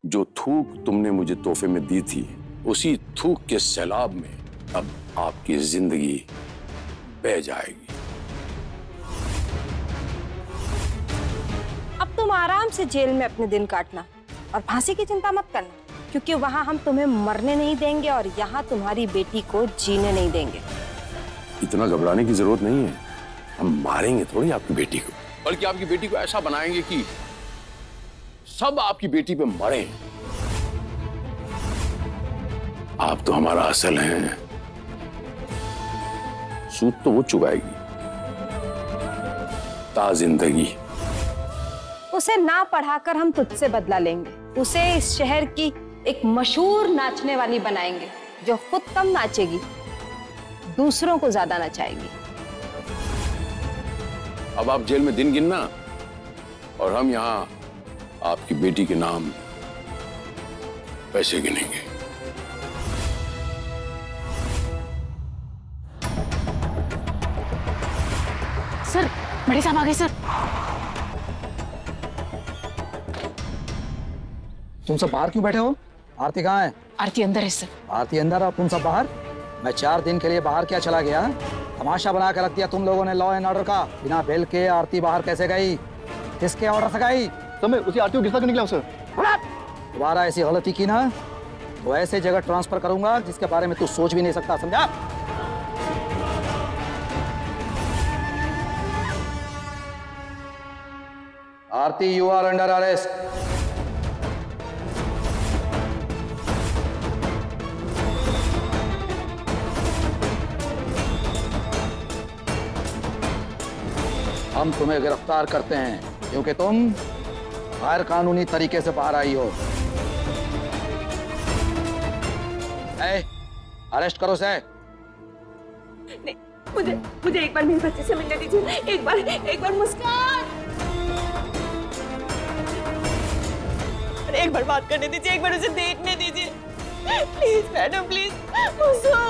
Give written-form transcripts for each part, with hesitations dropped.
जो थूक तुमने मुझे तोहफे में दी थी, उसी थूक के सैलाब में अब आपकी जिंदगी बह जाएगी। अब तुम आराम से जेल में अपने दिन काटना और फांसी की चिंता मत करना, क्योंकि वहां हम तुम्हें मरने नहीं देंगे और यहाँ तुम्हारी बेटी को जीने नहीं देंगे। इतना घबराने की जरूरत नहीं है, हम मारेंगे थोड़ी आपकी बेटी को, बल्कि आपकी बेटी को ऐसा बनाएंगे कि सब आपकी बेटी पे मरे। आप तो हमारा असल हैं, सूद तो वो चुकाएगी, ता जिंदगी। उसे ना पढ़ाकर हम तुझसे बदला लेंगे, उसे इस शहर की एक मशहूर नाचने वाली बनाएंगे, जो खुद कम नाचेगी, दूसरों को ज्यादा नचाएगी। अब आप जेल में दिन गिनना और हम यहां आपकी बेटी के नाम पैसे गिनेंगे। सर, बड़े साहब आ गए सर। तुम सब बाहर क्यों बैठे हो? आरती कहाँ है? आरती अंदर है सर। आरती अंदर और तुम सब बाहर? मैं 4 दिन के लिए बाहर क्या चला गया? तमाशा बना के रख दिया तुम लोगों ने लॉ एंड ऑर्डर का। बिना बेल के आरती बाहर कैसे गई? किसके ऑर्डर से गई? तो मैं उसी आरती को गिरफ्तार करने निकला हूं सर। दोबारा ऐसी गलती की ना तो ऐसे जगह ट्रांसफर करूंगा जिसके बारे में तू सोच भी नहीं सकता, समझा? आरती, यू आर अंडर अरेस्ट। हम तुम्हें गिरफ्तार करते हैं क्योंकि तुम गैर कानूनी तरीके से बाहर आई हो। अरेस्ट करो से। नहीं, मुझे एक बार मेरे बच्चे से मिलने दीजिए। एक बार मुस्कान, एक बार बात करने दीजिए, एक बार उसे देखने दीजिए। प्लीज मैडम, प्लीज मुझको।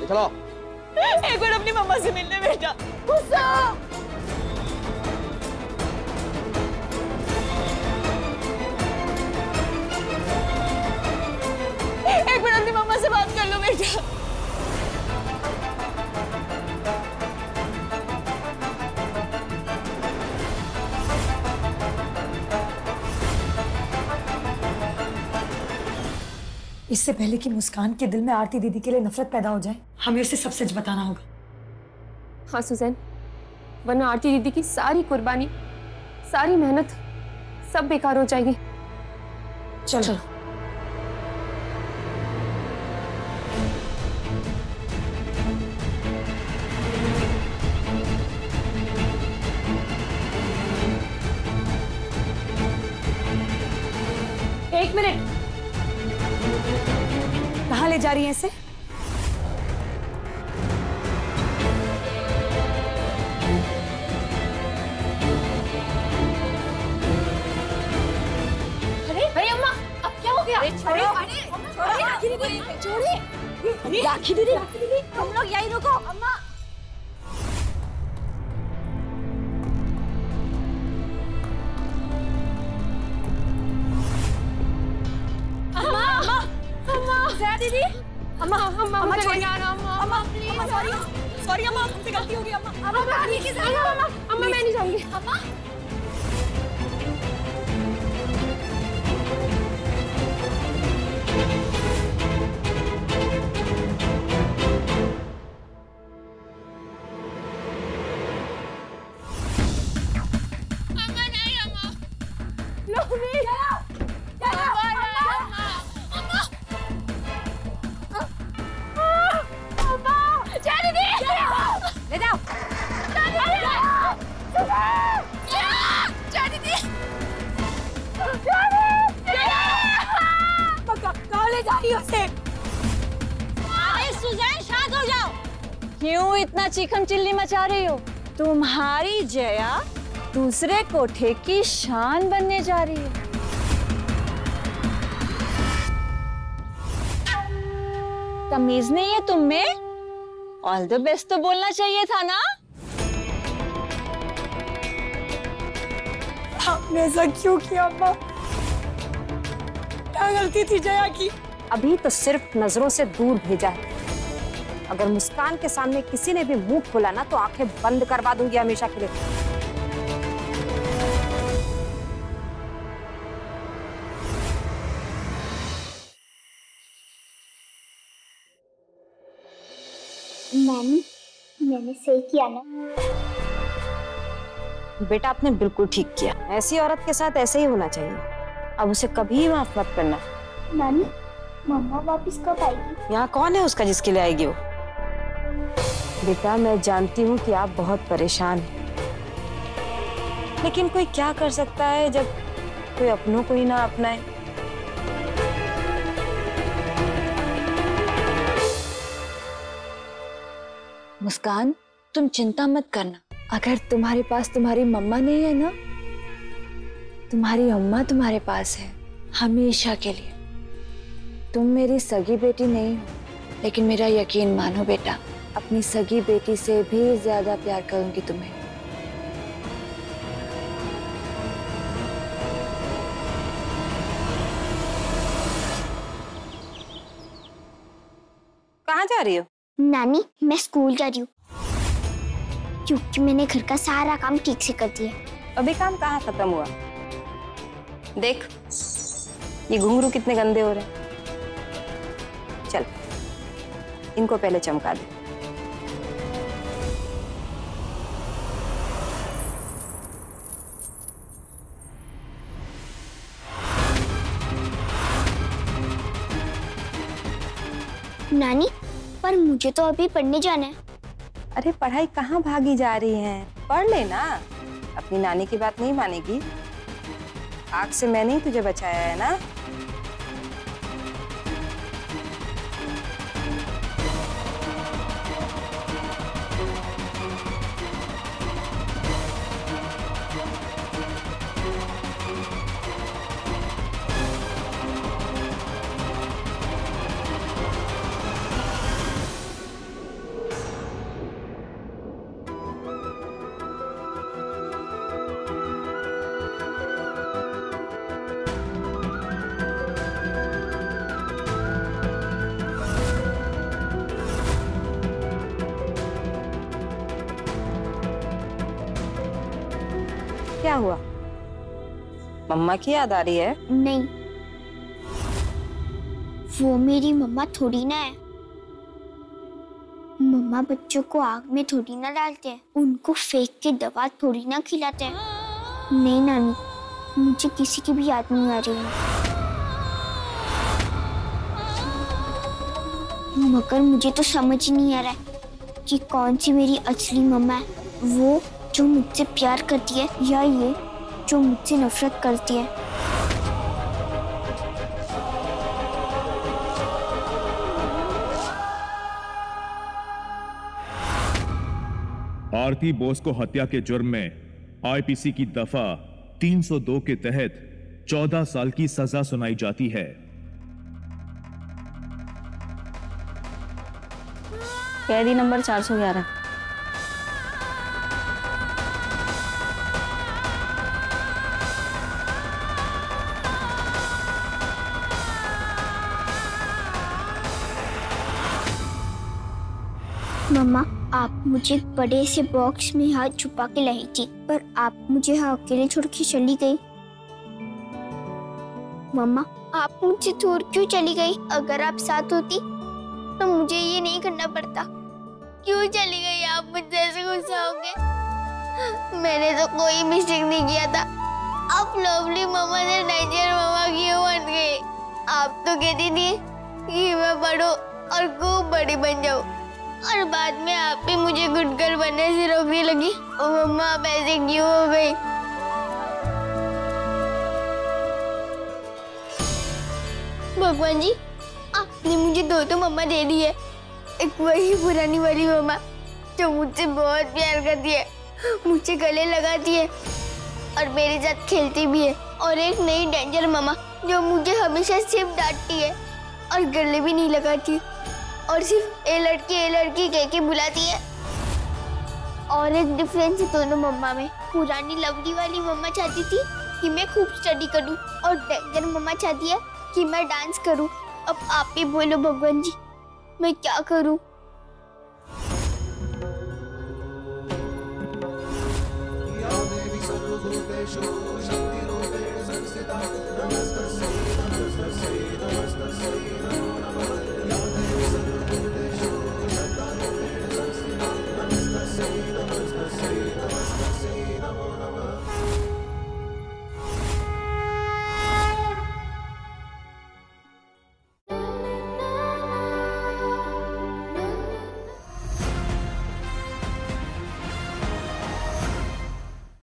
चलो एक बार अपनी मम्मा से मिलने बेटा। गुस्सा। एक बार अपनी मम्मा से बात कर लो बेटा। इससे पहले कि मुस्कान के दिल में आरती दीदी के लिए नफरत पैदा हो जाए, हमें उसे सब सच बताना होगा। हाँ सुजैन, वरना आरती दीदी की सारी कुर्बानी, सारी मेहनत सब बेकार हो जाएगी। चलो। एक मिनट, कहाँ ले जा रही हैं इसे? अरे अम्मा, अब क्या हो गया? छोड़िए राखी दीदी, हम लोग यहीं रुको। अम्मा दीदी, अम्मा छोड़िए, अम्मा सॉरी अम्मा, हमसे गलती हो गई अम्मा। अम्मा मैं नहीं जाऊंगी। अम्मा नहीं, अम्मा लोमी ले जाओ। कहाँ ले जा रही हो उसे? अरे सुजैन, शांत हो जाओ। क्यों इतना चीखम चिल्ली मचा रही हो? तुम्हारी जया दूसरे कोठे की शान बनने जा रही है। तमीज नहीं है तुम में? ऑल द बेस्ट तो बोलना चाहिए था ना। आपने ऐसा क्यों किया अम्मा? क्या गलती थी जया की? अभी तो सिर्फ नजरों से दूर भेजा है। अगर मुस्कान के सामने किसी ने भी मुंह खोला ना तो आंखें बंद करवा दूंगी हमेशा के लिए। मैंने सही किया ना? बेटा आपने बिल्कुल ठीक किया। ऐसी औरत के साथ ऐसे ही होना चाहिए। अब उसे कभी माफ मत करना। नानी, मम्मा वापस कब आएगी? यहाँ कौन है उसका जिसके लिए आएगी वो? बेटा मैं जानती हूँ कि आप बहुत परेशान हैं, लेकिन कोई क्या कर सकता है जब कोई अपनों को ही ना अपनाए। मुस्कान, तुम चिंता मत करना। अगर तुम्हारे पास तुम्हारी मम्मा नहीं है ना, तुम्हारी अम्मा तुम्हारे पास है हमेशा के लिए। तुम मेरी सगी बेटी नहीं हो, लेकिन मेरा यकीन मानो बेटा, अपनी सगी बेटी से भी ज्यादा प्यार करूंगी तुम्हें। कहाँ जा रही हो? नानी, मैं स्कूल जा रही हूँ क्योंकि मैंने घर का सारा काम ठीक से कर दिया। अभी काम कहाँ खत्म हुआ? देख ये घुंघरू कितने गंदे हो रहे हैं। चल इनको पहले चमका दे। नानी, पर मुझे तो अभी पढ़ने जाना है। अरे पढ़ाई कहाँ भागी जा रही है? पढ़ लेना। अपनी नानी की बात नहीं मानेगी? आग से मैंने ही तुझे बचाया है ना। क्या हुआ? मम्मा की याद आ रही है? नहीं, वो मेरी मम्मा थोड़ी ना है। मम्मा बच्चों को आग में थोड़ी ना डालते हैं, उनको फेंक के दवा थोड़ी ना खिलाते हैं। नहीं नानी, मुझे किसी की भी याद नहीं आ रही है। मगर मुझे तो समझ ही नहीं आ रहा है कि कौन सी मेरी असली मम्मा है, वो जो मुझसे प्यार करती है या ये जो मुझसे नफरत करती है। आरती बोस को हत्या के जुर्म में आईपीसी की दफा 302 के तहत 14 साल की सजा सुनाई जाती है। कैदी नंबर 411। मम्मा, आप मुझे बड़े से बॉक्स में हाथ छुपा के लाई थी, पर आप मुझे यहाँ अकेले छोड़ के चली गई। मम्मा, आप मुझे छोड़ क्यों चली गई? अगर आप साथ होती तो मुझे ये नहीं करना पड़ता। क्यों चली गई आप? मुझसे ऐसे गुस्सा हो गए? मैंने तो कोई मिस्टेक नहीं किया था। आप लवली मम्मा से डेंजर मम्मा क्यों बन गई? आप तो कहती थी कि मैं बड़ो और खूब बड़ी बन जाऊं, और बाद में आप भी मुझे गुड गर्ल बनने से रोकने लगी। ओ मम्मा, आप ऐसे क्यों हो गई? भगवान जी, आपने मुझे दो मम्मा दे दी है। एक वही पुरानी वाली मम्मा जो मुझसे बहुत प्यार करती है, मुझे गले लगाती है और मेरे साथ खेलती भी है, और एक नई डेंजर मम्मा जो मुझे हमेशा सिर्फ डांटती है और गले भी नहीं लगाती, और सिर्फ ए लड़की कह के बुलाती है। और एक डिफरेंस है दोनों मम्मा में। पुरानी लवली वाली मम्मा चाहती थी कि मैं खूब स्टडी करूं और डेंजर मम्मा चाहती है कि मैं डांस करूं। अब आप ही बोलो भगवान जी, मैं क्या करूं? शक्तिरूपेण संस्थिता